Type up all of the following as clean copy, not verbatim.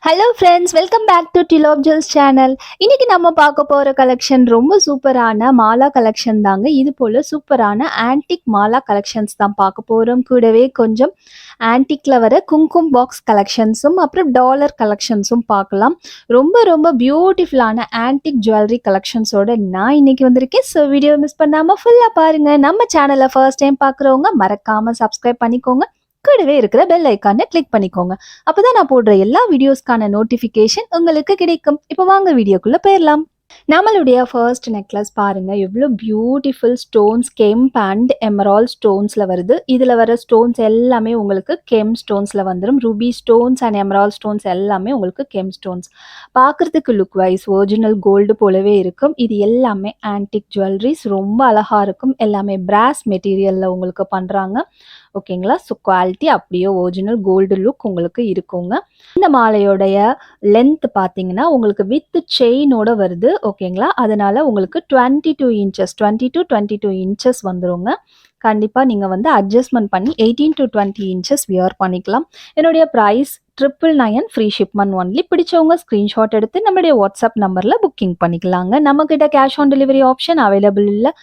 Hello friends, welcome back to டிலோப் jewels channel. இன்னைக்கு நம்ம பார்க்க போகிற கலெக்ஷன் ரொம்ப சூப்பரான மாலா கலெக்ஷன் தாங்க. இது போல் சூப்பரான ஆன்டிக் மாலா கலெக்ஷன்ஸ் தான் பார்க்க போகிறோம். கூடவே கொஞ்சம் ஆன்டிக்கில் வர கும்கும் பாக்ஸ் கலெக்ஷன்ஸும் அப்புறம் டாலர் கலெக்ஷன்ஸும் பார்க்கலாம். ரொம்ப ரொம்ப பியூட்டிஃபுல்லான ஆன்டிக் ஜுவல்லரி கலெக்ஷன்ஸோட நான் இன்னைக்கு வந்திருக்கேன். ஸோ வீடியோ மிஸ் பண்ணாமல் ஃபுல்லாக பாருங்கள். நம்ம சேனலை ஃபர்ஸ்ட் டைம் பார்க்குறவங்க மறக்காமல் சப்ஸ்கிரைப் பண்ணிக்கோங்க. கூடவே இருக்கிற பெல் ஐக்கானை கிளிக் பண்ணிக்கோங்க. அப்பதான் நான் போடுற எல்லா வீடியோஸ்க்கான நோட்டிஃபிகேஷன் உங்களுக்கு கிடைக்கும். இப்போ வாங்க வீடியோக்குள்ள போயிடலாம். நம்மளுடைய ஃபர்ஸ்ட் நெக்லஸ் பாருங்க, எவ்வளோ பியூட்டிஃபுல் ஸ்டோன்ஸ் கெம்ப் அண்ட் எமரால்ட் ஸ்டோன்ஸ்ல வருது. இதுல வர ஸ்டோன்ஸ் எல்லாமே உங்களுக்கு கெம் ஸ்டோன்ஸ்ல வந்துடும். Ruby stones and emerald stones எல்லாமே உங்களுக்கு கெம் ஸ்டோன்ஸ். பார்க்கறதுக்கு லுக் வைஸ் ஒரிஜினல் கோல்டு போலவே இருக்கும். இது எல்லாமே ஆன்டிக் ஜுவல்லரிஸ், ரொம்ப அழகா இருக்கும். எல்லாமே பிராஸ் மெட்டீரியல்ல உங்களுக்கு பண்றாங்க. ஓகேங்களா? ஸோ குவாலிட்டி அப்படியே ஒரிஜினல் கோல்டு லுக் உங்களுக்கு இருக்குங்க. இந்த மாலையோடைய லென்த் பார்த்தீங்கன்னா உங்களுக்கு வித் செயினோட வருது. ஓகேங்களா? அதனால உங்களுக்கு 22 இன்ச்சஸ் வந்துருங்க. கண்டிப்பா நீங்க வந்து அட்ஜஸ்ட்மெண்ட் பண்ணி 18 to 20 இன்ச்சஸ் வியர் பண்ணிக்கலாம். என்னுடைய பிரைஸ் 999 ஃப்ரீ ஷிப்மெண்ட் ஒன்லி. பிடிச்சவங்க ஸ்க்ரீன்ஷாட் எடுத்து நம்மளுடைய வாட்ஸ்அப் நம்பர்ல புக்கிங் பண்ணிக்கலாங்க. நம்மக்கிட்ட cash on delivery option available இல்லை.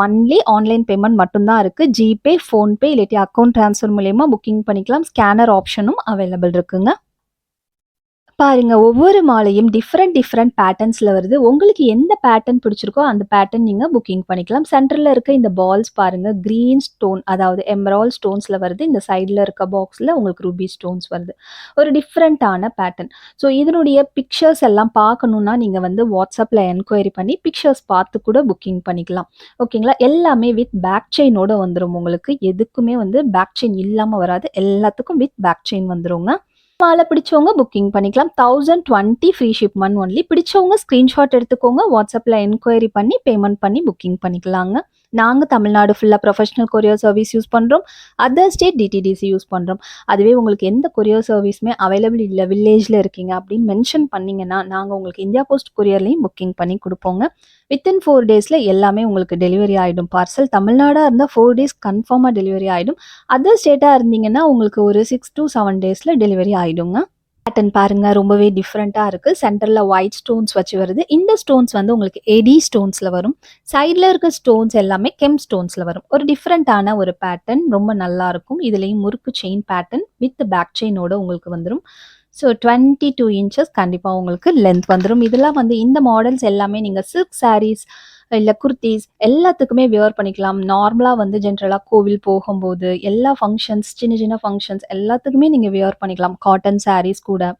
ஒன்லி ஆன்லைன் பேமெண்ட் மட்டும்தான் இருக்கு. ஜிபே, ஃபோன்பே இல்லாட்டி அக்கௌண்ட் ட்ரான்ஸ்ஃபர் மூலயமா புக்கிங் பண்ணிக்கலாம். ஸ்கேனர் ஆப்ஷனும் அவைலபிள் இருக்குங்க. பாருங்க, ஒவ்வொரு மாலையும் டிஃப்ரெண்ட் பேட்டர்ன்ஸ்ல வருது. உங்களுக்கு எந்த பேட்டர்ன் பிடிச்சிருக்கோ அந்த பேட்டர்ன் நீங்க புக்கிங் பண்ணிக்கலாம். சென்டர்ல இருக்க இந்த பால்ஸ் பாருங்க, கிரீன் ஸ்டோன் அதாவது எமரால்ட் ஸ்டோன்ஸ்ல வருது. இந்த சைடுல இருக்க பாக்ஸ்ல உங்களுக்கு ரூபி ஸ்டோன்ஸ் வருது. ஒரு டிஃப்ரெண்ட்டான பேட்டர்ன். ஸோ இதனுடைய பிக்சர்ஸ் எல்லாம் பார்க்கணும்னா நீங்க வந்து வாட்ஸ்அப்ல என்கொயரி பண்ணி பிக்சர்ஸ் பார்த்து கூட புக்கிங் பண்ணிக்கலாம். ஓகேங்களா? எல்லாமே வித் பேக் செயினோட வந்துடும். உங்களுக்கு எதுக்குமே வந்து பேக் செயின் இல்லாம வராது. எல்லாத்துக்கும் வித் பேக் செயின் வந்துருங்க. மாலை பிடிச்சவங்க புக்கிங் பண்ணிக்கலாம். 1020 ஃப்ரீ ஷிப்மெண்ட் ஒன்லி. பிடிச்சவங்க ஸ்க்ரீன்ஷாட் எடுத்துக்கோங்க. வாட்ஸ்அப்பில் என்கொயரி பண்ணி பேமெண்ட் பண்ணி புக்கிங் பண்ணிக்கலாங்க. நாங்கள் தமிழ்நாடு ஃபுல்லாக ப்ரொஃபஷனல் கொரியர் சர்வீஸ் யூஸ் பண்ணுறோம். அதர் ஸ்டேட் டிடிடிசி யூஸ் பண்ணுறோம். அதுவே உங்களுக்கு எந்த கொரியர் சர்வீஸுமே அவைலபிள் இல்லை, வில்லேஜில் இருக்கீங்க அப்படின்னு மென்ஷன் பண்ணிங்கன்னா நாங்கள் உங்களுக்கு இந்தியா போஸ்ட் கொரியர்லேயும் புக்கிங் பண்ணி கொடுப்போங்க. வித்தின் 4 டேஸில் எல்லாமே உங்களுக்கு டெலிவரி ஆகிடும். பார்சல் தமிழ்நாடாக இருந்தால் 4 டேஸ் கன்ஃபார்மாக டெலிவரி ஆகிடும். அதர் ஸ்டேட்டாக இருந்தீங்கன்னா உங்களுக்கு ஒரு 6 to 7 டேஸில் டெலிவரி ஆகிடுங்க. பேட்டர்ன் பாருங்க, ரொம்பவே டிஃப்ரெண்ட்டாக இருக்குது. சென்டரில் ஒயிட் ஸ்டோன்ஸ் வச்சு வருது. இந்த ஸ்டோன்ஸ் வந்து உங்களுக்கு எடி ஸ்டோன்ஸில் வரும். சைடில் இருக்க ஸ்டோன்ஸ் எல்லாமே கெம் ஸ்டோன்ஸில் வரும். ஒரு டிஃப்ரெண்ட்டான ஒரு பேட்டர்ன், ரொம்ப நல்லா இருக்கும். இதுலேயும் முறுக்கு செயின் பேட்டர்ன் வித் பேக் செயினோட உங்களுக்கு வந்துடும். ஸோ 22 இன்ச்சஸ் கண்டிப்பாக உங்களுக்கு லென்த் வந்துடும். இதெல்லாம் வந்து இந்த மாடல்ஸ் எல்லாமே நீங்கள் சில்க் சாரீஸ் இல்லை குர்த்திஸ் எல்லாத்துக்குமே வியர் பண்ணிக்கலாம். நார்மலாக வந்து ஜென்ரலாக கோவில் போகும்போது எல்லா ஃபங்க்ஷன்ஸ், சின்ன சின்ன ஃபங்க்ஷன்ஸ் எல்லாத்துக்குமே நீங்கள் வியர் பண்ணிக்கலாம். காட்டன் சாரீஸ் கூட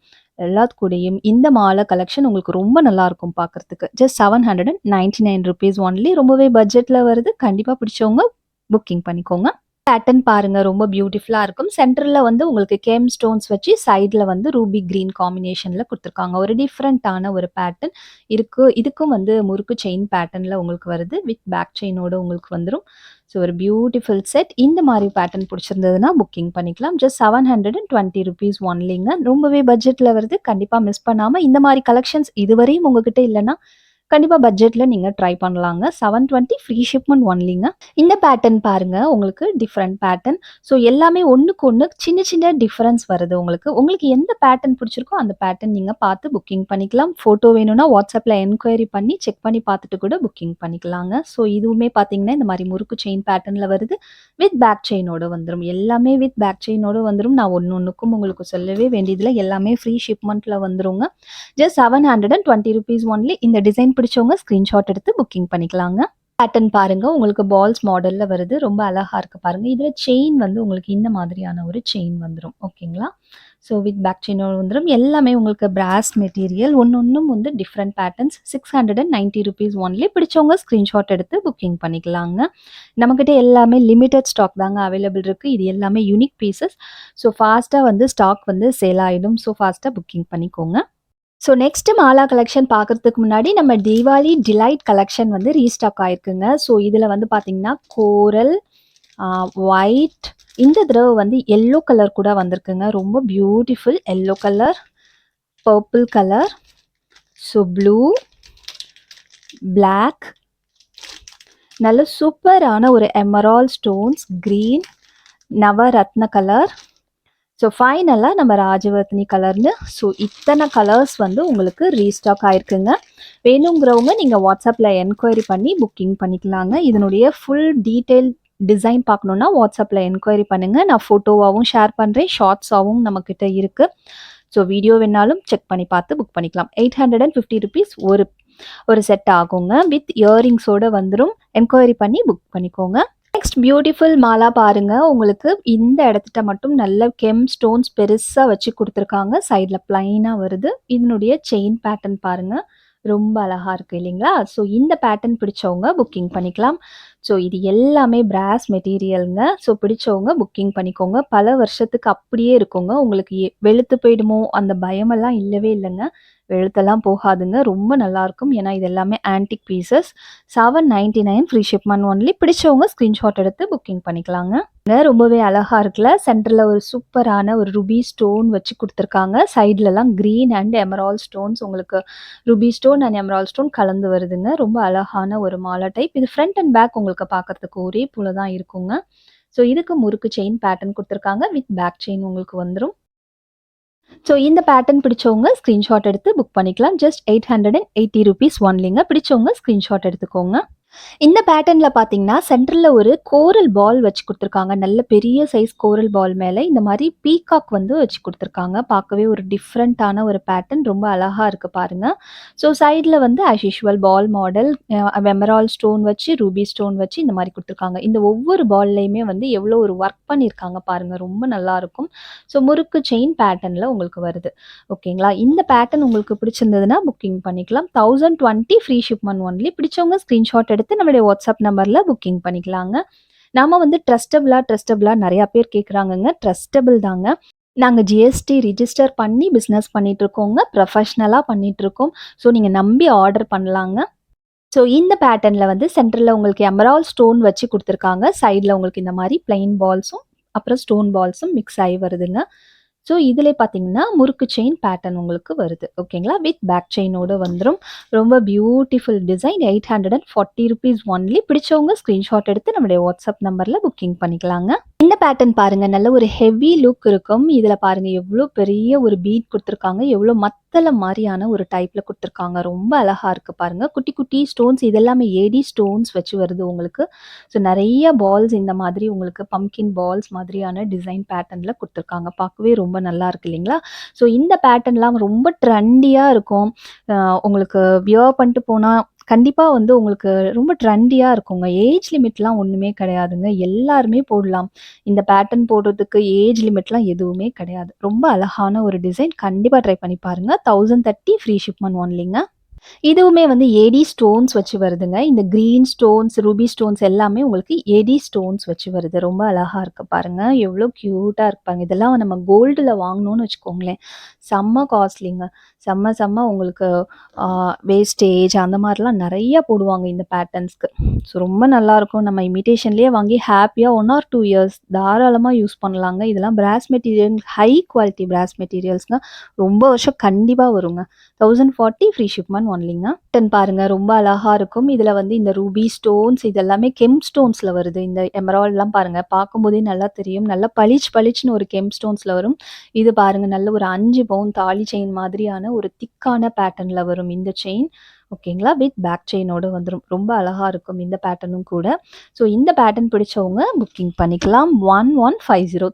எல்லாத்து கூடயும் இந்த மாலை கலெக்ஷன் உங்களுக்கு ரொம்ப நல்லா இருக்கும் பார்க்கறதுக்கு. Just 799 rupees only. ரொம்பவே பட்ஜெட்டில் வருது. கண்டிப்பாக பிடிச்சவங்க புக்கிங் பண்ணிக்கோங்க. பேட்டர்ன் பாருங்க, ரொம்ப பியூட்டிஃபுல்லா இருக்கும். சென்டர்ல வந்து உங்களுக்கு கேம் ஸ்டோன்ஸ் வச்சு சைடுல வந்து ரூபி கிரீன் காம்பினேஷன்ல கொடுத்துருக்காங்க. ஒரு டிஃப்ரெண்டான ஒரு பேட்டர்ன் இருக்கு. இதுக்கும் வந்து முறுக்கு செயின் பேட்டர்ன்ல உங்களுக்கு வருது. வித் பேக் செயினோட உங்களுக்கு வந்துடும். ஸோ ஒரு பியூட்டிஃபுல் செட். இந்த மாதிரி பேட்டர்ன் பிடிச்சிருந்ததுன்னா புக்கிங் பண்ணிக்கலாம். ஜஸ்ட் 720 ருபீஸ் ஒன்லிங்க. ரொம்பவே பட்ஜெட்ல வருது. கண்டிப்பா மிஸ் பண்ணாம இந்த மாதிரி கலெக்ஷன்ஸ் இதுவரையும் உங்ககிட்ட இல்லைன்னா கண்டிப்பா பட்ஜெட்ல நீங்க ட்ரை பண்ணலாங்க. 720 ஃப்ரீ ஷிப்மெண்ட் ஒன்லிங்க. இந்த பேட்டர்ன் பாருங்க, உங்களுக்கு டிஃப்ரெண்ட் பேட்டர்ன். ஸோ எல்லாமே ஒண்ணுக்கு ஒண்ணு சின்ன சின்ன டிஃபரன்ஸ் வருது உங்களுக்கு. உங்களுக்கு எந்த பேட்டர்ன் பிடிச்சிருக்கோ அந்த பேட்டர்ன் நீங்க பார்த்து புக்கிங் பண்ணிக்கலாம். ஃபோட்டோ வேணும்னா வாட்ஸ்அப்ல என்கொயரி பண்ணி செக் பண்ணி பார்த்துட்டு கூட புக்கிங் பண்ணிக்கலாங்க. ஸோ இதுவுமே பார்த்தீங்கன்னா இந்த மாதிரி முறுக்கு செயின் பேட்டர்ன்ல வருது. வித் பேக் செயினோட வந்துடும். எல்லாமே வித் பேக் செயினோட வந்துடும். நான் ஒன்னொன்னுக்கும் உங்களுக்கு சொல்லவே வேண்டியதில்லை. எல்லாமே ஃப்ரீ ஷிப்மெண்ட்ல வந்துருங்க. Just 720 rupees only. இந்த டிசைன் பிடிச்சவங்க ஸ்கிரீன்ஷாட் எடுத்து புக்கிங் பண்ணிக்கலாங்க. பேட்டர்ன் பாருங்க, உங்களுக்கு பால்ஸ் மாடல்ல வருது. ரொம்ப அழகா இருக்கு பாருங்க. இதுல செயின் வந்து உங்களுக்கு இந்த மாதிரியான ஒரு செயின் வந்துடும். ஓகேங்களா? ஸோ வித் பேக் செயினோட வந்துடும். எல்லாமே உங்களுக்கு பிராஸ் மெட்டீரியல். ஒன்னொன்னும் வந்து டிஃப்ரெண்ட் பேட்டர்ன்ஸ். 690 rupees only. பிடிச்சவங்க ஸ்கிரீன்ஷாட் எடுத்து புக்கிங் பண்ணிக்கலாங்க. நம்மக்கிட்ட எல்லாமே லிமிடெட் ஸ்டாக் தாங்க அவைலபிள் இருக்கு. இது எல்லாமே யூனிக் பீசஸ். ஸோ ஃபாஸ்டா வந்து ஸ்டாக் வந்து சேல் ஆயிடும். ஸோ ஃபாஸ்டா புக்கிங் பண்ணிக்கோங்க. ஸோ நெக்ஸ்ட் மாலா கலெக்ஷன் பார்க்கறதுக்கு முன்னாடி நம்ம தீபாவளி டிலைட் கலெக்ஷன் வந்து ரீஸ்டாக் ஆயிருக்குங்க. ஸோ இதில் வந்து பார்த்தீங்கன்னா கோரல், ஒயிட், இந்த தடவை வந்து எல்லோ கலர் கூட வந்திருக்குங்க. ரொம்ப beautiful yellow colour, purple colour, so blue, black, நல்ல சூப்பரான ஒரு எமரால்ட் ஸ்டோன்ஸ், கிரீன், நவரத்ன கலர், ஸோ ஃபைனலா நம்ம ராஜவர்த்தினி கலர்னு இத்தனை கலர்ஸ் வந்து உங்களுக்கு ரீஸ்டாக் ஆயிருக்குங்க. வேணுங்கிறவங்க நீங்க வாட்ஸ்அப்ல என்கொயரி பண்ணி புக்கிங் பண்ணிக்கலாங்க. இதனுடைய ஃபுல் டீட்டெயில் டிசைன் பார்க்கணுன்னா வாட்ஸ்அப்ல என்கொயரி பண்ணுங்க. நான் ஃபோட்டோவாவும் ஷேர் பண்றேன். ஷார்ட்ஸாவும் நம்மகிட்ட இருக்கு. ஸோ வீடியோ வேணாலும் செக் பண்ணி பார்த்து புக் பண்ணிக்கலாம். ₹850 ஒரு செட் ஆகுங்க. வித் இயரிங்ஸோட வந்துரும். என்கொயரி பண்ணி புக் பண்ணிக்கோங்க. நெக்ஸ்ட் பியூட்டிஃபுல் மாலா பாருங்க. உங்களுக்கு இந்த இடத்துட்ட மட்டும் நல்ல கெம் ஸ்டோன்ஸ் பெருசா வச்சு குடுத்துருக்காங்க. சைட்ல பிளைனா வருது. இதனுடைய செயின் பேட்டர்ன் பாருங்க. ரொம்ப அழகா இருக்கு இல்லைங்களா? ஸோ இந்த பேட்டர்ன் பிடிச்சவங்க புக்கிங் பண்ணிக்கலாம். ஸோ இது எல்லாமே பிராஸ் மெட்டீரியல்ங்க. ஸோ பிடிச்சவங்க புக்கிங் பண்ணிக்கோங்க. பல வருஷத்துக்கு அப்படியே இருக்குங்க. உங்களுக்கு வெளுத்து போயிடுமோ அந்த பயமெல்லாம் இல்லவே இல்லங்க. வெளுத்தெல்லாம் போகாதுங்க. ரொம்ப நல்லாயிருக்கும். ஏன்னா இது எல்லாமே antique pieces. $799 free shipment only. பிடிச்சவங்க ஸ்க்ரீன்ஷாட் எடுத்து புக்கிங் பண்ணிக்கலாங்க. ரொம்பவே அழகா இருக்குல்ல. சென்டர்ல ஒரு சூப்பரான ஒரு ருபி ஸ்டோன் வச்சு குடுத்துருக்காங்க. சைட்லலாம் கிரீன் அண்ட் எமரால்ட் ஸ்டோன்ஸ் உங்களுக்கு rupee stone and emerald stone கலந்து வருதுங்க. ரொம்ப அழகான ஒரு மாலை டைப். இது ஃப்ரண்ட் அண்ட் பேக் உங்களுக்கு பார்க்கறதுக்கு ஒரே போல தான் இருக்குங்க. ஸோ இதுக்கு முறுக்கு செயின் பேட்டர்ன் குடுத்துருக்காங்க. வித் பேக் செயின் உங்களுக்கு வந்துரும். ஸோ இந்த பேட்டர்ன் பிடிச்சவங்க ஸ்க்ரீன்ஷாட் எடுத்து புக் பண்ணிக்கலாம். ஜஸ்ட் ₹880 ஒன்லிங்க. பிடிச்சவங்க ஸ்க்ரீன்ஷாட் எடுத்துக்கோங்க. இந்த பேட்டர்ன்ல பார்த்தீங்கன்னா, சென்டர்ல ஒரு கோரல் பால் வச்சு குடுத்துருக்காங்க. நல்ல பெரிய சைஸ் கோரல் பால் மேல இந்த மாரி பீகாக் வந்து வச்சு குடுத்துருக்காங்க. பார்க்கவே ஒரு டிஃப்ரெண்ட்டான ஒரு பேட்டர்ன். ரொம்ப அழகா இருக்கு பாருங்க. ஸோ சைட்ல வந்து ஆஸ் யூசுவல் பால் மாடல் எமரால்ட் ஸ்டோன் வச்சு, ரூபி ஸ்டோன் வச்சு இந்த மாரி குடுத்துருக்காங்க. இந்த ஒவ்வொரு பால்லயுமே வந்து எவ்வளோ ஒரு ஒர்க் பண்ணியிருக்காங்க பாருங்க. ரொம்ப நல்லாருக்கும். ஸோ முறுக்கு செயின் பேட்டர்ன்ல உங்களுக்கு வருது. ஓகேங்களா? இந்த பேட்டர்ன் உங்களுக்கு பிடிச்சிருந்ததுன்னா புக்கிங் பண்ணிக்கலாம். 1020 ஃப்ரீ ஷிப்மெண்ட் ஒன்லி. பிடிச்சவங்க ஸ்க்ரீன்ஷாட் எடுத்து நம்மளுடைய வாட்ஸ்அப் நம்பர்ல புக்கிங் பண்ணிக்கலாங்க. நாம வந்து ட்ரஸ்டபிளா நெறைய பேர் கேட்குறாங்கங்க. ட்ரஸ்டபிள் தாங்க. நாங்க ஜிஎஸ்டி ரிஜிஸ்டர் பண்ணி பிசினஸ் பண்ணிட்டு இருக்கோங்க. ப்ரொஃபஷனலா பண்ணிட்டு இருக்கோம். ஸோ நீங்க நம்பி ஆர்டர் பண்ணலாங்க. ஸோ இந்த பேட்டர்ன்ல வந்து சென்டர்ல உங்களுக்கு எமரால்ட் ஸ்டோன் வச்சு குடுத்துருக்காங்க. சைட்ல உங்களுக்கு இந்த மாரி பிளெயின் பால்ஸும், அப்புறம் ஸ்டோன் பால்ஸும் மிக்ஸ் ஆயி வருதுங்க. ஸோ இதிலே பார்த்தீங்கன்னா, முறுக்கு செயின் பேட்டர்ன் உங்களுக்கு வருது. ஓகேங்களா? வித் பேக் செயினோட வந்துரும். ரொம்ப பியூட்டிஃபுல் டிசைன். ₹840 ஒன்லி. பிடிச்சவங்க ஸ்க்ரீன்ஷாட் எடுத்து நம்முடைய வாட்ஸ்அப் நம்பர்ல புக்கிங் பண்ணிக்கலாங்க. இந்த பேட்டர்ன் பாருங்க. நல்ல ஒரு ஹெவி லுக் இருக்கும். இதில பாருங்க எவ்ளோ பெரிய ஒரு பீட் குடுத்துருக்காங்க. எவ்ளோ மத்தள மாரியான ஒரு டைப்ல குடுத்துருக்காங்க. ரொம்ப அழகா இருக்கு பாருங்க. குட்டி குட்டி ஸ்டோன்ஸ் இதெல்லாமே ஏடி ஸ்டோன்ஸ் வச்சு வருது உங்களுக்கு. ஸோ நெறைய பால்ஸ் இந்த மாதிரி உங்களுக்கு பம்ப்கின் பால்ஸ் மாதிரியான டிசைன் பேட்டர்ன்ல குடுத்துருக்காங்க. பார்க்கவே ரொம்ப நல்லா இருக்கு இல்லைங்களா? ஸோ இந்த பேட்டர்ன்லாம் ரொம்ப ட்ரெண்டியா இருக்கும். உங்களுக்கு வியர் பண்ணிட்டு போனா கண்டிப்பா வந்து உங்களுக்கு ரொம்ப ட்ரெண்டியா இருக்குங்க. ஏஜ் லிமிட்லாம் ஒண்ணுமே கிடையாதுங்க. எல்லாருமே போடலாம். இந்த பேட்டர்ன் போடுறதுக்கு ஏஜ் லிமிட்லாம் எதுவுமே கிடையாது. ரொம்ப அழகான ஒரு டிசைன். கண்டிப்பா ட்ரை பண்ணி பாருங்க. 1030 ஃப்ரீ ஷிப்மெண்ட் ஒன்லிங்க. இதுவுமே வந்து ஏடி ஸ்டோன்ஸ் வச்சு வருதுங்க. இந்த கிரீன் ஸ்டோன்ஸ், ரூபி ஸ்டோன்ஸ் எல்லாமே உங்களுக்கு ஏடி ஸ்டோன்ஸ் வச்சு வருது. ரொம்ப அழகா இருக்கு பாருங்க. எவ்ளோ கியூட்டா இருக்கு பாருங்க. இதெல்லாம் நம்ம கோல்டுல வாங்குனோம்னு வச்சுக்கோங்களேன், செம்ம காஸ்ட்லிங்க. செம்ம உங்களுக்கு ஆ வேஸ்டேஜ் அந்த மாரிலாம் நெறைய போடுவாங்க இந்த பேட்டர்ன்ஸ்க்கு. ஸோ ரொம்ப நல்லாயிருக்கும். நம்ம இமிடேஷன்லேயே வாங்கி ஹேப்பியா 1 ஆர் 2 இயர்ஸ் தாராளமா யூஸ் பண்ணலாங்க. இதெல்லாம் பிராஸ் மெட்டீரியல் ஹை குவாலிட்டி பிராஸ் மெட்டீரியல்ஸ்ங்க. ரொம்ப வருஷம் கண்டிப்பா வருங்க. 1040 ஃப்ரீ ஷிப்மெண்ட் ஒன்லிங்க. பாருங்க ரொம்ப அழகா இருக்கும். இதுல வந்து இந்த ரூபி ஸ்டோன்ஸ் இது எல்லாமே கெம் ஸ்டோன்ஸ்ல வருது. இந்த எமரால்ட்லாம் பாருங்க பார்க்கும்போதே நல்லா தெரியும். நல்லா பளிச்சுன்னு ஒரு கெம் ஸ்டோன்ஸ்ல வரும். இது பாருங்க நல்ல ஒரு 5 பவுன் தாலி செயின் மாதிரியான ஒரு திக்கான பேட்டர்ன்ல வரும் இந்த செயின். ஓகேங்களா? வித் பேக் செயினோட வந்துரும். ரொம்ப அழகா இருக்கும் இந்த பேட்டர்னும் கூட. ஸோ இந்த பேட்டர்ன் பிடிச்சவங்க புக்கிங் பண்ணிக்கலாம். 1150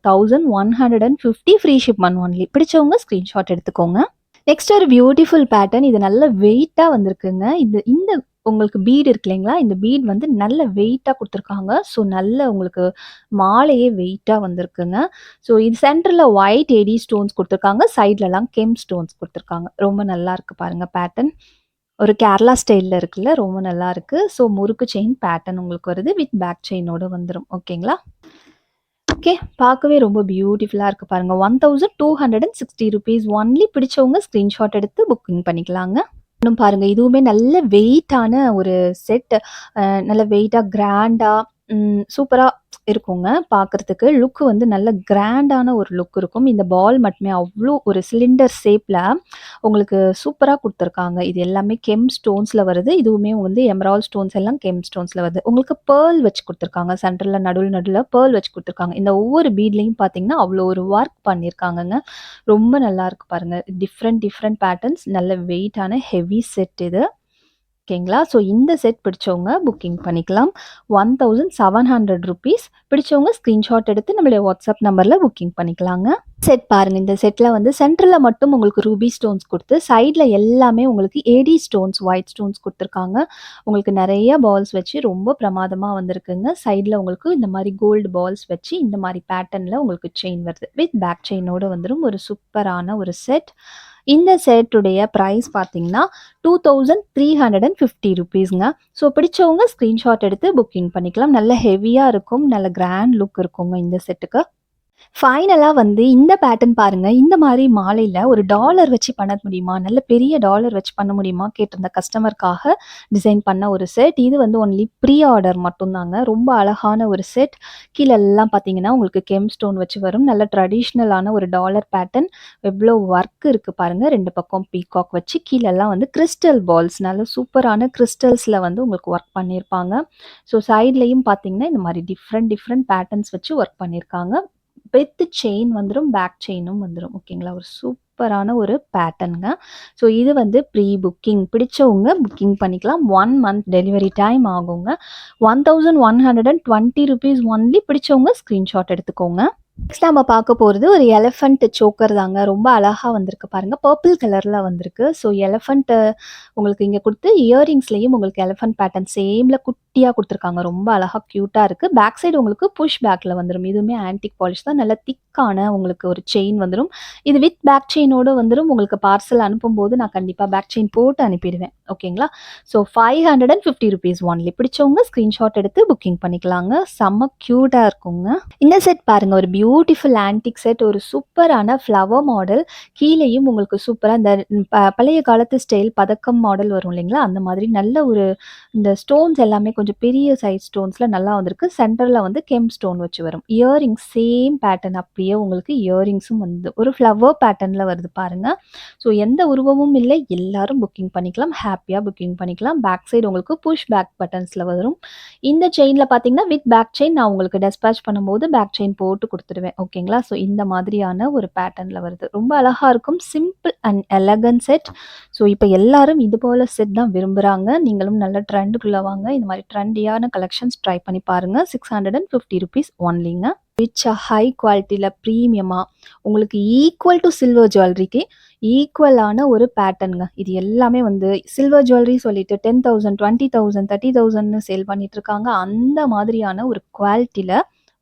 1150 ஃப்ரீ ஷிப்மெண்ட் ஒன்லி. பிடிச்சவங்க ஸ்க்ரீன்ஷாட் எடுத்துக்கோங்க. நெக்ஸ்ட் ஒரு பியூட்டிஃபுல் பேட்டர்ன். இது நல்ல வெயிட்டா வந்திருக்குங்க. இந்த இந்த உங்களுக்கு பீட் இருக்கு இல்லைங்களா? இந்த பீட் வந்து நல்ல வெயிட்டா குடுத்துருக்காங்க. ஸோ நல்ல உங்களுக்கு மாலையே வெயிட்டா வந்திருக்குங்க. ஸோ இது சென்டர்ல ஒயிட் ஏடி ஸ்டோன்ஸ் குடுத்துருக்காங்க. சைட்லலாம் கெம் ஸ்டோன்ஸ் குடுத்துருக்காங்க. ரொம்ப நல்லா இருக்கு பாருங்க பேட்டர்ன். ஒரு கேரளா ஸ்டைல்ல இருக்குல்ல. ரொம்ப நல்லா இருக்கு. ஸோ முறுக்கு செயின் பேட்டர்ன் உங்களுக்கு வருது. வித் பேக் செயினோட வந்துரும். ஓகேங்களா? ஓகே. பார்க்கவே ரொம்ப பியூட்டிஃபுல்லா இருக்கு பாருங்க. ₹1260 ஒன்லி. பிடிச்சவங்க ஸ்க்ரீன்ஷாட் எடுத்து புக்கிங் பண்ணிக்கலாங்க. இன்னும் பாருங்க இதுவுமே நல்ல வெயிட்டான ஒரு செட். நல்ல வெயிட்டா கிராண்டா சூப்பரா இருக்குங்க. பார்க்கறதுக்கு லுக் வந்து நல்ல கிராண்டான ஒரு லுக் இருக்கும். இந்த பால் மட்டுமே அவ்ளோ ஒரு சிலிண்டர் ஷேப்ல உங்களுக்கு சூப்பரா குடுத்துருக்காங்க. இது எல்லாமே கெம் ஸ்டோன்ஸ்ல வருது. இதுவுமே வந்து எமரால்ட் ஸ்டோன்ஸ் எல்லாம் கெம் ஸ்டோன்ஸ்ல வருது. உங்களுக்கு பெர்ல் வச்சு குடுத்துருக்காங்க. சென்டர்ல நடுவுல பெர்ல் வச்சு குடுத்துருக்காங்க. இந்த ஒவ்வொரு பீட்லயும் பார்த்தீங்கன்னா, அவ்ளோ ஒரு ஒர்க் பண்ணியிருக்காங்கங்க. ரொம்ப நல்லா இருக்கு பாருங்க. டிஃப்ரெண்ட் பேட்டர்ன்ஸ் நல்ல வெயிட்டான ஹெவி செட் இது. ஓகேங்களா. ஸோ இந்த செட் பிடிச்சவங்க புக்கிங் பண்ணிக்கலாம். ₹1700 பிடிச்சவங்க ஸ்க்ரீன்ஷாட் எடுத்து நம்மளுடைய வாட்ஸ்அப் நம்பர்ல புக்கிங் பண்ணிக்கலாங்க. செட் பாருங்க. இந்த செட்ல வந்து சென்டர்ல மட்டும் உங்களுக்கு ரூபி ஸ்டோன்ஸ் குடுத்து, சைட்ல எல்லாமே உங்களுக்கு ஏடி ஸ்டோன்ஸ், ஒயிட் ஸ்டோன்ஸ் குடுத்துருக்காங்க. உங்களுக்கு நெறைய பால்ஸ் வச்சு ரொம்ப பிரமாதமா வந்திருக்குங்க. சைட்ல உங்களுக்கு இந்த மாரி கோல்டு பால்ஸ் வச்சு இந்த மாரி பேட்டர்ன்ல உங்களுக்கு செயின் வருது. வித் பேக் செயினோட வந்துரும். ஒரு சூப்பரான ஒரு செட். இந்த செட்டுடைய பிரைஸ் பார்த்தீங்கன்னா, ₹2350ங்க. ஸோ பிடிச்சவங்க ஸ்க்ரீன்ஷாட் எடுத்து புக்கிங் பண்ணிக்கலாம். நல்ல ஹெவியா இருக்கும். நல்ல கிராண்ட் லுக் இருக்குங்க இந்த செட்டுக்கு. ஃபைனலா வந்து இந்த பேட்டர்ன் பாருங்க. இந்த மாரி மாலையில ஒரு டாலர் வச்சு பண்ண முடியுமா? நல்ல பெரிய டாலர் வச்சு பண்ண முடியுமா? கேட்டிருந்த கஸ்டமருக்காக டிசைன் பண்ண ஒரு செட். இது வந்து ஒன்லி ப்ரீ ஆர்டர் மட்டும் தாங்க. ரொம்ப அழகான ஒரு செட். கீழ எல்லாம் பார்த்தீங்கன்னா, உங்களுக்கு கெம் ஸ்டோன் வச்சு வரும். நல்ல ட்ரெடிஷ்னலான ஒரு டாலர் பேட்டர்ன். எவ்ளோ ஒர்க் இருக்கு பாருங்க. 2 பக்கம் பீகாக் வச்சு கீழலாம் வந்து கிறிஸ்டல் பால்ஸ் நல்ல சூப்பரான கிறிஸ்டல்ஸ்ல வந்து உங்களுக்கு ஒர்க் பண்ணியிருப்பாங்க. ஸோ சைட்லயும் பார்த்தீங்கன்னா, இந்த மாரி டிஃப்ரெண்ட் பேட்டர்ன்ஸ் வச்சு ஒர்க் பண்ணியிருக்காங்க. வித் செயின் வந்துரும். பேக் செயினும் வந்துரும். ஓகேங்களா. ஒரு சூப்பரான ஒரு பேட்டர்ன்ங்க. ஸோ இது வந்து ப்ரீ புக்கிங் பிடிச்சவங்க புக்கிங் பண்ணிக்கலாம். 1 மந்த் டெலிவரி டைம் ஆகுங்க. ₹1120 ஒன்லி பிடிச்சவங்க ஸ்க்ரீன்ஷாட் எடுத்துக்கோங்க. நெக்ஸ்ட் நம்ம பார்க்க போறது ஒரு எலிஃபண்ட் சோக்கர் தாங்க. ரொம்ப அழகா வந்திருக்கு பாருங்க. பர்பிள் கலர்ல வந்திருக்கு. ஸோ எலிஃபண்ட் உங்களுக்கு இங்க குடுத்து இயரிங்ஸ்லயும் உங்களுக்கு எலிஃபண்ட் பேட்டர்ன் சேம்ல குட்டியா குடுத்துருக்காங்க. ரொம்ப அழகா கியூட்டா இருக்கு. பேக் சைடு உங்களுக்கு புஷ் பேக்ல வந்துரும். இதுவுமே ஆன்டிக் பாலிஷ் தான். நல்ல திக்கான உங்களுக்கு ஒரு செயின் வந்துரும். இது வித் பேக் செயினோட வந்துரும். உங்களுக்கு பார்சல் அனுப்பும்போது நான் கண்டிப்பா பேக் செயின் போட்டு அனுப்பிடுவேன். ஓகேங்களா. ஸோ ₹550 ஒன்லி பிடிச்சவங்க ஸ்க்ரீன்ஷாட் எடுத்து புக்கிங் பண்ணிக்கலாங்க. செம்ம கியூட்டா இருக்குங்க. இந்த செட் பாருங்க. ஒரு பியூட்டிஃபுல் ஆன்டிக் செட். ஒரு சூப்பரான ஃப்ளவர் மாடல். கீழேயும் உங்களுக்கு சூப்பரா இந்த பழைய காலத்து ஸ்டைல் பதக்கம் மாடல் வரும் இல்லைங்களா? அந்த மாதிரி நல்ல ஒரு இந்த ஸ்டோன்ஸ் எல்லாமே கொஞ்சம் பெரிய சைஸ் ஸ்டோன்ஸ்ல நல்லா வந்திருக்கு. சென்டர்ல வந்து கெம் ஸ்டோன் வச்சு வரும். இயரிங்ஸ் சேம் பேட்டர்ன் அப்படியே உங்களுக்கு இயரிங்ஸும் வந்து ஒரு ஃப்ளவர் பேட்டர்ன்ல வருது பாருங்க. ஸோ எந்த உருவமும் இல்லை. எல்லாரும் புக்கிங் பண்ணிக்கலாம். ஹேப்பியா புக்கிங் பண்ணிக்கலாம். பேக் சைடு உங்களுக்கு புஷ் பேக் பட்டன்ஸ்ல வரும். இந்த செயின்ல பார்த்தீங்கன்னா, வித் பேக் செயின் நான் உங்களுக்கு டெஸ்பேட்ச் பண்ணும்போது பேக் செயின் போட்டு குடுத்துருவேன். ஓகேங்களா. ஸோ இந்த மாதிரியான ஒரு பேட்டர்ன்ல வருது. ரொம்ப அழகா இருக்கும். Simple and elegant set. So இப்ப எல்லாரும் இது போல செட் தான் விரும்புறாங்க. நீங்களும் நல்ல ட்ரெண்டுக்குள்ள வாங்க. இந்த மாரி ட்ரெண்டியான கலெக்ஷன்ஸ் ட்ரை பண்ணி பாருங்க. ₹650 ஒன்லிங்க. ரிச்சா ஹை குவாலிட்டில பிரீமியமா உங்களுக்கு ஈக்குவல் டூ சில்வர் ஜுவல்லரிக்கு ஈக்குவலான ஒரு பேட்டர்ன்ங்க. இது எல்லாமே வந்து சில்வர் ஜுவல்லரி சொல்லிட்டு 10,000, 20,000, 30,000ன்னு சேல் பண்ணிட்டு இருக்காங்க. அந்த மாதிரியான ஒரு குவாலிட்டில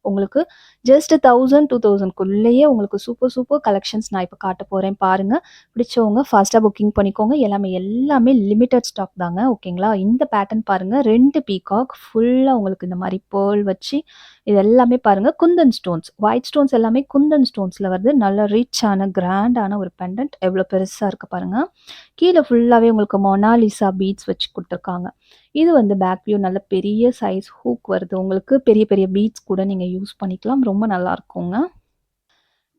உங்களுக்கு ஜஸ்ட் 1000, 2000க்குள்ளேயே உங்களுக்கு சூப்பர் கலெக்ஷன்ஸ் நான் இப்ப காட்டப் போறேன் பாருங்க. பிடிச்சவங்க ஃபாஸ்ட்டா புக்கிங் பண்ணிக்கோங்க. எல்லாமே லிமிட்டட் ஸ்டாக் தாங்க. ஓகேங்களா. இந்த பேட்டர்ன் பாருங்க. 2 பீகாக் ஃபுல்லா உங்களுக்கு இந்த மாரி பெர்ல் வச்சு இது எல்லாமே பாருங்க குந்தன் ஸ்டோன்ஸ். ஒயிட் ஸ்டோன்ஸ் எல்லாமே குந்தன் ஸ்டோன்ஸ்ல வருது. நல்ல ரிச்சான கிராண்டான ஒரு பெண்டன்ட். எவ்வளோ பெருசா இருக்கு பாருங்க. கீழ ஃபுல்லாவே உங்களுக்கு மொனாலிசா பீட்ஸ் வச்சு குடுத்துருக்காங்க. இது வந்து பேக் வியூ நல்ல பெரிய சைஸ் ஹூக் வருது. உங்களுக்கு பெரிய பெரிய பீட்ஸ் கூட நீங்க யூஸ் பண்ணிக்கலாம். ரொம்ப நல்லா இருக்குங்க.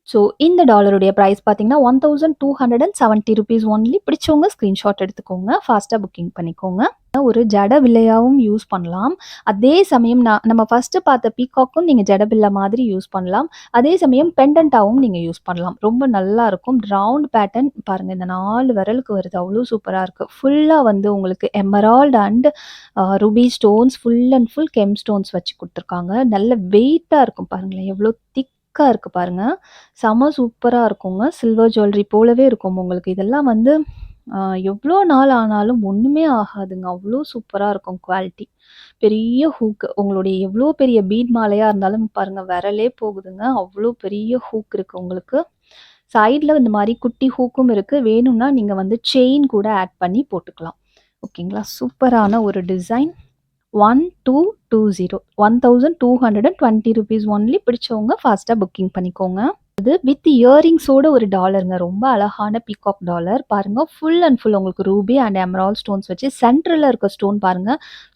ஸோ இந்த டாலருடைய பிரைஸ் பார்த்தீங்கன்னா, ₹1270 ஒன்லி. பிடிச்சவங்க ஸ்க்ரீன்ஷாட் எடுத்துக்கோங்க. ஃபாஸ்ட்டா புக்கிங் பண்ணிக்கோங்க. ஒரு ஜட வில்லையாவும் யூஸ் பண்ணலாம். அதே சமயம் நம்ம ஃபர்ஸ்ட்டு பார்த்த பீகாக்கும் நீங்க ஜட வில்ல மாதிரி யூஸ் பண்ணலாம். அதே சமயம் பெண்டன்ட்டாவும் நீங்க யூஸ் பண்ணலாம். ரொம்ப நல்லா இருக்கும். ரவுண்ட் பேட்டர்ன் பாருங்க. இந்த 4 விரலுக்கு வருது. அவ்ளோ சூப்பரா இருக்கு. ஃபுல்லா வந்து உங்களுக்கு emerald and Ruby stones full and full gem stones வச்சு குடுத்துருக்காங்க. நல்ல வெயிட்டா இருக்கும் பாருங்களேன். எவ்ளோ திக்கா இருக்கு பாருங்க. செம சூப்பரா இருக்குங்க. சில்வர் ஜுவல்லரி போலவே இருக்கும் உங்களுக்கு. இதெல்லாம் வந்து எவ்ளோ நாள் ஆனாலும் ஒண்ணுமே ஆகாதுங்க. அவ்ளோ சூப்பரா இருக்கும் குவாலிட்டி. பெரிய ஹூக் உங்களுடைய எவ்ளோ பெரிய பீட் மாலையா இருந்தாலும் பாருங்க விரலே போகுதுங்க. அவ்ளோ பெரிய ஹூக் இருக்கு உங்களுக்கு. சைட்ல இந்த மாரி குட்டி ஹூக்கும் இருக்கு. வேணும்னா நீங்க வந்து செயின் கூட ஆட் பண்ணி போட்டுக்கலாம். ஓகேங்களா. சூப்பரான ஒரு டிசைன். 1220 ₹1220 ஒன்லி. பிடிச்சவங்க ஃபாஸ்ட்டா புக்கிங் பண்ணிக்கோங்க. இது வித் இயரிங்ஸோட ஒரு டாலருங்க. ரொம்ப அழகான பீகாக் டாலர். பாருங்க ஃபுல் அண்ட் ஃபுல் உங்களுக்கு ரூபி அண்ட் எமரால்ட் ஸ்டோன்ஸ் வச்சு சென்டர்ல இருக்க ஸ்டோன் பாருங்க.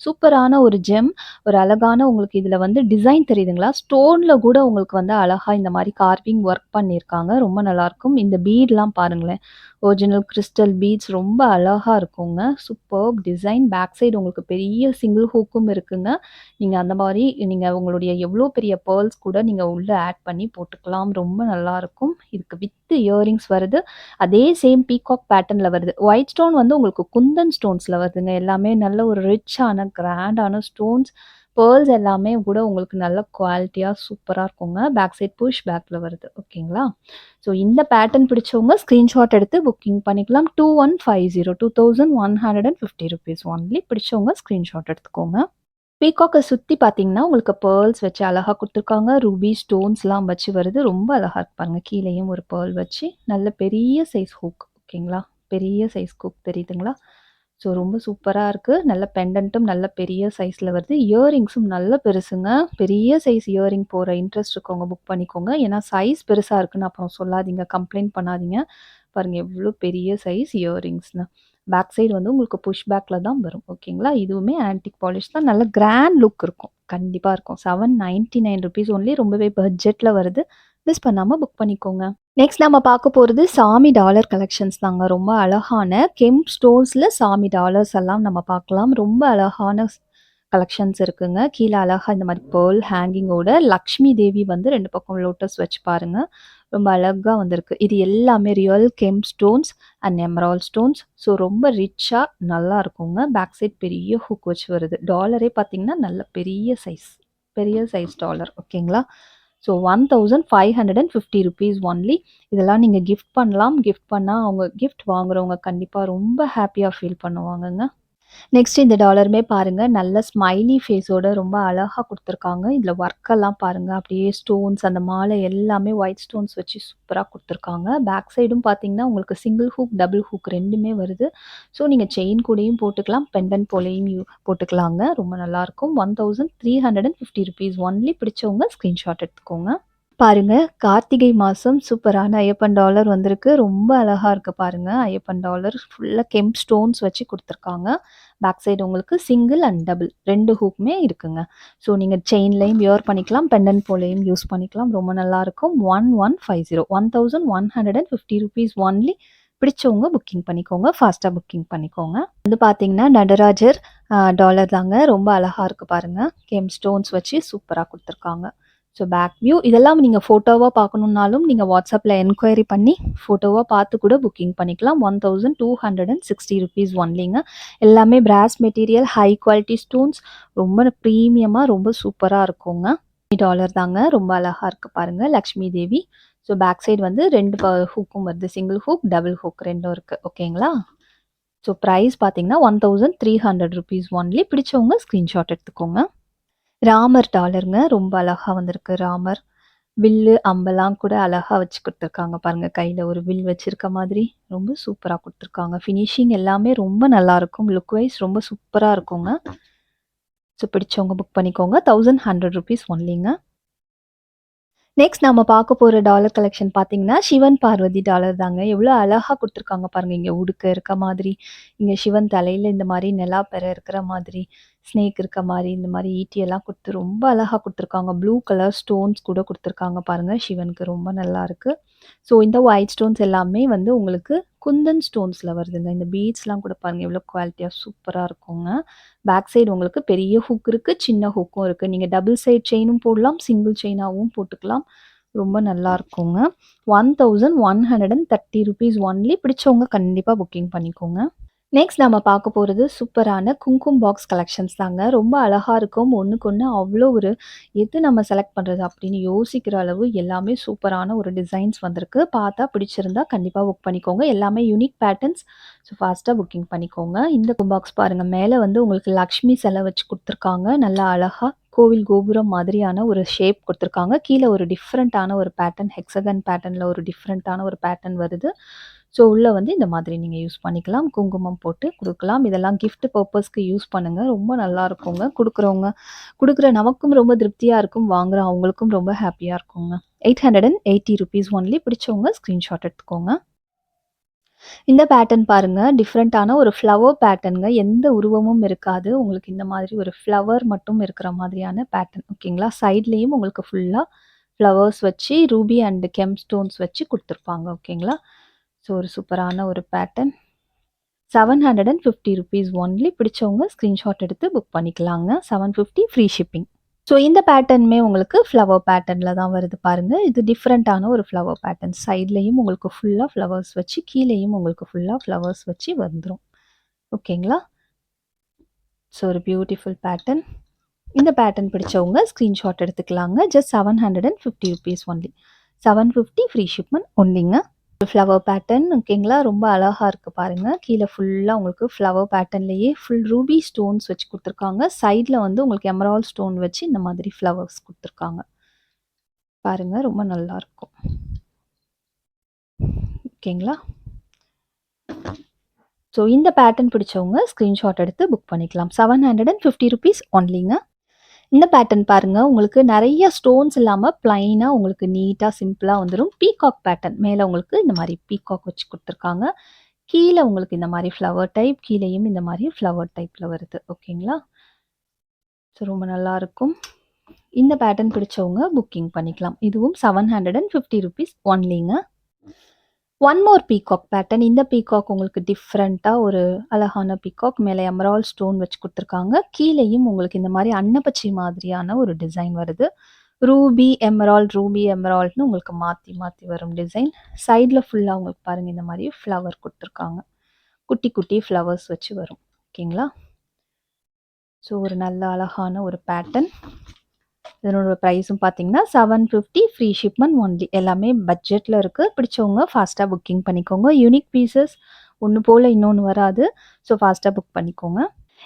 சூப்பரான ஒரு ஜெம். ஒரு அழகான உங்களுக்கு இதுல வந்து டிசைன் தெரியுதுங்களா? ஸ்டோன்ல கூட உங்களுக்கு வந்து அழகா இந்த மாரி கார்விங் ஒர்க் பண்ணியிருக்காங்க. ரொம்ப நல்லாருக்கும். இந்த பீட்லாம் பாருங்களேன். ஒரிஜினல் கிறிஸ்டல் பீட்ஸ் ரொம்ப அழகா இருக்குங்க. Superb design. பேக் சைடு உங்களுக்கு பெரிய சிங்கிள் ஹூக்கும் இருக்குங்க. நீங்க அந்த மாரி நீங்க உங்களுடைய எவ்ளோ பெரிய பேர்ல்ஸ் கூட நீங்க உள்ள ஆட் பண்ணி போட்டுக்கலாம். ரொம்ப நல்லாருக்கும். இதுக்கு வித் இயரிங்ஸ் வருது. அதே சேம் பீகாக் பேட்டர்ன்ல வருது. ஒயிட் ஸ்டோன் வந்து உங்களுக்கு குந்தன் ஸ்டோன்ஸ்ல வருதுங்க. எல்லாமே நல்ல ஒரு ரிச்சான, கிராண்டான ஸ்டோன்ஸ். பேர்ல்ஸ் எல்லாமே கூட உங்களுக்கு நல்ல குவாலிட்டியா சூப்பரா இருக்குங்க. பேக் சைட் புஷ் பேக்ல வருது. ஓகேங்களா? ஸோ இந்த பேட்டர்ன் பிடிச்சவங்க ஸ்க்ரீன்ஷாட் எடுத்து புக்கிங் பண்ணிக்கலாம். 2150 ₹2150 ஒன்லி. பிடிச்சவங்க ஸ்க்ரீன்ஷாட் எடுத்துக்கோங்க. பீகாக்க சுத்தி பார்த்தீங்கன்னா, உங்களுக்கு பேர்ல்ஸ் வச்சு அழகா குடுத்துருக்காங்க. ரூபி ஸ்டோன்ஸ்லாம் வச்சு வருது. ரொம்ப அழகா இருக்கு பாருங்க. கீழயும் ஒரு பேர்ல் வச்சு, நல்ல பெரிய சைஸ் ஹூக். ஓகேங்களா? பெரிய சைஸ் ஹூக் தெரியுதுங்களா? ஸோ ரொம்ப சூப்பரா இருக்கு. நல்ல பெண்டன்ட்டும் நல்ல பெரிய சைஸ்ல வருது. இயரிங்ஸும் நல்ல பெருசுங்க. பெரிய சைஸ் இயரிங் போற இன்ட்ரெஸ்ட் இருக்கவங்க புக் பண்ணிக்கோங்க. ஏன்னா சைஸ் பெருசா இருக்குன்னு அப்புறம் சொல்லாதீங்க. கம்ப்ளைண்ட் பண்ணாதீங்க. பாருங்க எவ்ளோ பெரிய சைஸ் இயரிங்ஸ்ன்னு. பேக் சைடு வந்து உங்களுக்கு புஷ் பேக்ல தான் வரும். ஓகேங்களா? இதுவுமே ஆன்டிக் பாலிஷ் தான். நல்ல கிராண்ட் லுக் இருக்கும். கண்டிப்பா இருக்கும். ₹799 ஒன்லி. ரொம்பவே பட்ஜெட்ல வருது. மிஸ் பண்ணாம புக் பண்ணிக்கோங்க. நெக்ஸ்ட் நம்ம பார்க்க போறது சாமி டாலர் கலெக்ஷன்ஸ் தாங்க. ரொம்ப அழகான கெம்ப் ஸ்டோன்ஸ்ல சாமி டாலர்ஸ் எல்லாம் நம்ம பார்க்கலாம். ரொம்ப அழகான கலெக்ஷன்ஸ் இருக்குங்க. கீழ அழகா இந்த மாரி பேர்ல் ஹேங்கிங்கோட லக்ஷ்மி தேவி வந்து 2 பக்கம் லோட்டஸ் வச்சு பாருங்க. ரொம்ப அழகா வந்திருக்கு. இது எல்லாமே real kemp stones and emerald stones. So ரொம்ப ரிச்சா நல்லா இருக்குங்க. பேக் சைட் பெரிய ஹூக் வச்சு வருது. டாலரே பார்த்தீங்கன்னா, நல்ல பெரிய சைஸ். பெரிய சைஸ் டாலர். ஓகேங்களா? So ₹1550 only. இதெல்லாம் நீங்க கிஃப்ட் பண்ணலாம். கிஃப்ட் பண்ணா அவங்க கிஃப்ட் வாங்குறவங்க கண்டிப்பா ரொம்ப ஹேப்பியா ஃபீல் பண்ணுவாங்கங்க. நெக்ஸ்ட் இந்த டாலருமே பாருங்க, நல்ல ஸ்மைலி ஃபேஸோட ரொம்ப அழகா குடுத்துருக்காங்க. இதுல ஒர்க்கெல்லாம் பாருங்க, அப்படியே ஸ்டோன்ஸ் அந்த மாலை எல்லாமே ஒயிட் ஸ்டோன்ஸ் வச்சு சூப்பரா குடுத்துருக்காங்க. பேக் சைடும் பார்த்தீங்கன்னா, உங்களுக்கு சிங்கிள் ஹூக், டபுள் ஹூக் 2மே வருது. ஸோ நீங்க செயின் கூடயும் போட்டுக்கலாம், பெண்டன்ட் போலயும் போட்டுக்கலாங்க. ரொம்ப நல்லாருக்கும். ₹1350 ஒன்லி. பிடிச்சவங்க ஸ்கிரீன்ஷாட் எடுத்துக்கோங்க. பாருங்க, கார்த்திகை மாசம் சூப்பரான ஐயப்பன் டாலர் வந்திருக்கு. ரொம்ப அழகா இருக்கு பாருங்க. ஐயப்பன் டாலர் ஃபுல்லா கெம்ப் ஸ்டோன்ஸ் வச்சு குடுத்துருக்காங்க. பேக் சைடு உங்களுக்கு சிங்கிள் அண்ட் டபுள் 2 ஹூக்குமே இருக்குங்க. ஸோ நீங்க செயின்லயும் வியர் பண்ணிக்கலாம், பெண்டன்ட் போலயும் யூஸ் பண்ணிக்கலாம். ரொம்ப நல்லாருக்கும். 1150 ₹1150 ஒன்லி. பிடிச்சவங்க புக்கிங் பண்ணிக்கோங்க. ஃபாஸ்ட்டா புக்கிங் பண்ணிக்கோங்க. வந்து பார்த்தீங்கன்னா, நடராஜர் டாலர் தாங்க. ரொம்ப அழகா இருக்கு பாருங்க. கெம்ப் ஸ்டோன்ஸ் வச்சு சூப்பரா குடுத்துருக்காங்க. ஸோ பேக் வியூ இதெல்லாம் நீங்க ஃபோட்டோவா பார்க்கணும்னாலும், நீங்க WhatsAppல என்கொயரி பண்ணி ஃபோட்டோவா பார்த்து கூட புக்கிங் பண்ணிக்கலாம். ₹1260 ஒன்லிங்க. எல்லாமே பிராஸ் மெட்டீரியல், ஹை குவாலிட்டி ஸ்டோன்ஸ். ரொம்ப பிரீமியமா ரொம்ப சூப்பரா இருக்குங்க. டாலர் தாங்க. ரொம்ப அழகா இருக்கு பாருங்க. Lakshmi Devi. So back side வந்து 2 ஹூக்கும் வருது. சிங்கிள் ஹூக், டபுள் ஹூக் 2ம் இருக்கு. ஓகேங்களா? ஸோ பிரைஸ் பார்த்தீங்கன்னா, ₹1300 ஒன்லி. பிடிச்சவங்க ஸ்கிரீன்ஷாட் எடுத்துக்கோங்க. ராமர் டாலருங்க. ரொம்ப அழகா வந்திருக்கு ராமர். வில்லு, அம்பெல்லாம் கூட அழகா வச்சு குடுத்துருக்காங்க பாருங்க. கையில ஒரு வில் வச்சிருக்க மாதிரி. ரொம்ப சூப்பரா குடுத்துருக்காங்க. ஃபினிஷிங் எல்லாமே ரொம்ப நல்லாருக்கும். லுக் வைஸ் ரொம்ப சூப்பரா இருக்குங்க. ஸோ பிடிச்சவங்க புக் பண்ணிக்கோங்க. ₹1100 ஒன்லிங்க. நெக்ஸ்ட் நம்ம பார்க்க போற டாலர் கலெக்ஷன் பார்த்தீங்கன்னா, சிவன், பார்வதி டாலர் தாங்க. எவ்வளோ அழகா குடுத்துருக்காங்க பாருங்க. இங்க உடுக்க இருக்க மாதிரி, இங்க சிவன் தலையில இந்த மாரி நிலா பெற இருக்கிற மாதிரி, ஸ்னேக் இருக்க மாரி, இந்த மாரி ஈட்டியெல்லாம் குடுத்து ரொம்ப அழகா குடுத்துருக்காங்க. ப்ளூ கலர் ஸ்டோன்ஸ் கூட குடுத்துருக்காங்க பாருங்க. சிவனுக்கு ரொம்ப நல்லாருக்கு. ஸோ இந்த ஒயிட் ஸ்டோன்ஸ் எல்லாமே வந்து உங்களுக்கு குந்தன் ஸ்டோன்ஸ்ல வருதுங்க. இந்த பீட்ஸ்லாம் கூட பாருங்க எவ்வளோ குவாலிட்டியா சூப்பரா இருக்குங்க. பேக் சைடு உங்களுக்கு பெரிய ஹூக் இருக்கு, சின்ன ஹூக்கும் இருக்கு. நீங்க டபுள் சைட் செயினும் போடலாம், சிங்கிள் செயினாவும் போட்டுக்கலாம். ரொம்ப நல்லா இருக்குங்க. ₹1130 ஒன்லி. பிடிச்சவங்க கண்டிப்பா புக்கிங் பண்ணிக்கோங்க. நெக்ஸ்ட் நம்ம பார்க்க போறது சூப்பரான குங்கும் பாக்ஸ் கலெக்ஷன்ஸ் தாங்க. ரொம்ப அழகா இருக்கும். ஒண்ணுக்கொண்ணு அவ்ளோ ஒரு எது நம்ம செலக்ட் பண்றது அப்படின்னு யோசிக்கிற அளவு எல்லாமே சூப்பரான ஒரு டிசைன்ஸ் வந்திருக்கு. பார்த்தா பிடிச்சிருந்தா கண்டிப்பா புக் பண்ணிக்கோங்க. எல்லாமே யூனிக் பேட்டர்ன்ஸ். ஸோ ஃபாஸ்ட்டா புக்கிங் பண்ணிக்கோங்க. இந்த பாக்ஸ் பாருங்க. மேல வந்து உங்களுக்கு லக்ஷ்மி சிலை வச்சு குடுத்துருக்காங்க. நல்லா அழகா கோவில் கோபுரம் மாதிரியான ஒரு ஷேப் குடுத்துருக்காங்க. கீழ ஒரு டிஃபரண்டான ஒரு பேட்டர்ன், ஹெக்ஸாகன் பேட்டர்ன்ல ஒரு டிஃபரண்டான ஒரு பேட்டர்ன் வருது. ஸோ உள்ள வந்து இந்த மாதிரி நீங்க யூஸ் பண்ணிக்கலாம். குங்குமம் போட்டு குடுக்கலாம். இதெல்லாம் கிஃப்ட் பர்ப்பஸ்க்கு யூஸ் பண்ணுங்க. ரொம்ப நல்லா இருக்குங்க. குடுக்குற நமக்கும் ரொம்ப திருப்தியா இருக்கும். வாங்குற அவங்களுக்கும் ரொம்ப ஹேப்பியா இருக்குங்க. ₹880 ஒன்லி. பிடிச்சவங்க ஸ்க்ரீன்ஷாட் எடுத்துக்கோங்க. இந்த பேட்டர்ன் பாருங்க. டிஃப்ரெண்ட்டான ஒரு ஃப்ளவர் பேட்டர்ன்ங்க. எந்த உருவமும் இருக்காது. உங்களுக்கு இந்த மாதிரி ஒரு ஃப்ளவர் மட்டும் இருக்கிற மாதிரியான பேட்டர்ன். ஓகேங்களா? சைட்லயும் உங்களுக்கு ஃபுல்லா ஃப்ளவர்ஸ் வச்சு ரூபி அண்ட் கெம் ஸ்டோன்ஸ் வச்சு குடுத்துருப்பாங்க. ஓகேங்களா? ஸோ ஒரு சூப்பரான ஒரு பேட்டர்ன். ₹750 ஒன்லி. பிடிச்சவங்க ஸ்க்ரீன்ஷாட் எடுத்து புக் பண்ணிக்கலாங்க. 750 ஃப்ரீ ஷிப்பிங். ஸோ இந்த பேட்டர்னுமே உங்களுக்கு ஃப்ளவர் பேட்டர்ன்ல தான் வருது பாருங்க. இது டிஃப்ரெண்ட்டான ஒரு ஃப்ளவர் பேட்டர்ன். சைட்லயும் உங்களுக்கு ஃபுல்லா ஃப்ளவர்ஸ் வச்சு, கீழேயும் உங்களுக்கு ஃபுல்லா ஃப்ளவர்ஸ் வச்சு வந்துரும். ஓகேங்களா? ஸோ ஒரு பியூட்டிஃபுல் பேட்டர்ன். இந்த பேட்டர்ன் பிடிச்சவங்க ஸ்க்ரீன்ஷாட் எடுத்துக்கலாங்க. Just ₹750 only. 750 ஃப்ரீ ஷிப்மெண்ட் ஒன்லிங்க. ஃப்ளவர் பேட்டர்ன் ஓகேங்களா? ரொம்ப அழகா இருக்கு பாருங்க. கீழ ஃபுல்லா உங்களுக்கு ஃப்ளவர் பேட்டர்ன்லயே ஃபுல் ரூபி ஸ்டோன்ஸ் வச்சு குடுத்துருக்காங்க. சைட்ல வந்து உங்களுக்கு எமரால்ட் ஸ்டோன் வச்சு இந்த மாதிரி ஃப்ளவர்ஸ் குடுத்துருக்காங்க. பாருங்க ரொம்ப நல்லா இருக்கும். ஓகேங்களா? ஸோ இந்த பேட்டர்ன் பிடிச்சவங்க ஸ்க்ரீன்ஷாட் எடுத்து புக் பண்ணிக்கலாம். ₹750 ஒன்லிங்க. இந்த பேட்டர்ன் பாருங்க. உங்களுக்கு நெறைய ஸ்டோன்ஸ் இல்லாம பிளைனா உங்களுக்கு நீட்டா, சிம்பிளா வந்துரும். Peacock pattern. மேல உங்களுக்கு இந்த மாரி பீகாக் வச்சு குடுத்துருக்காங்க. கீழ உங்களுக்கு இந்த மாரி ஃப்ளவர் டைப், கீழயும் இந்த மாரி ஃப்ளவர் டைப்ல வருது. ஓகேங்களா? ஸோ ரொம்ப நல்லாருக்கும். இந்த பேட்டர்ன் பிடிச்சவங்க புக்கிங் பண்ணிக்கலாம். இதுவும் ₹750 ஒன்லிங்க. One more peacock pattern. இந்த பீகாக் உங்களுக்கு டிஃப்ரெண்ட்டா ஒரு அழகான பீகாக். மேல எமரால்ட் ஸ்டோன் வச்சு குடுத்துருக்காங்க. கீழயும் உங்களுக்கு இந்த மாரி அன்னப்பச்சி மாதிரியான ஒரு டிசைன் வருது. ரூபி எமரால்ட்ன்னு உங்களுக்கு மாத்தி மாத்தி வரும் டிசைன். சைட்ல ஃபுல்லா உங்களுக்கு பாருங்க இந்த மாரி ஃப்ளவர் குடுத்துருக்காங்க. குட்டி குட்டி ஃப்ளவர்ஸ் வச்சு வரும். ஓகேங்களா? ஸோ ஒரு நல்ல அழகான ஒரு பேட்டர்ன். இதனோட ப்ரைஸும் பார்த்தீங்கன்னா, 750 ஃப்ரீ ஷிப்மெண்ட் ஒன்லி. எல்லாமே பட்ஜெட்ல இருக்கு. பிடிச்சவங்க ஃபாஸ்ட்டா புக்கிங் பண்ணிக்கோங்க. யூனிக் பீசஸ் ஒண்ணு போல இன்னொன்னு வராது. ஸோ ஃபாஸ்ட்டா புக் பண்ணிக்கோங்க.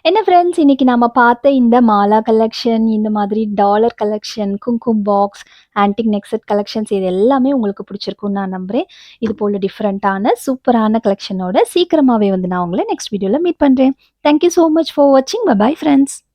என்ன ஃப்ரெண்ட்ஸ், இன்னைக்கு நாம பார்த்த இந்த மாலா கலெக்ஷன், இந்த மாதிரி dollar collection, Kumkum box, antique neck set collections இது எல்லாமே உங்களுக்கு பிடிச்சிருக்கும்னு நான் நம்புறேன். இது போல டிஃப்ரெண்ட்டான சூப்பரான கலெக்ஷனோட சீக்கிரமாவே வந்து நான் உங்கள நெக்ஸ்ட் வீடியோல மீட் பண்றேன். Thank you so much for வாட்சிங். Bye bye friends.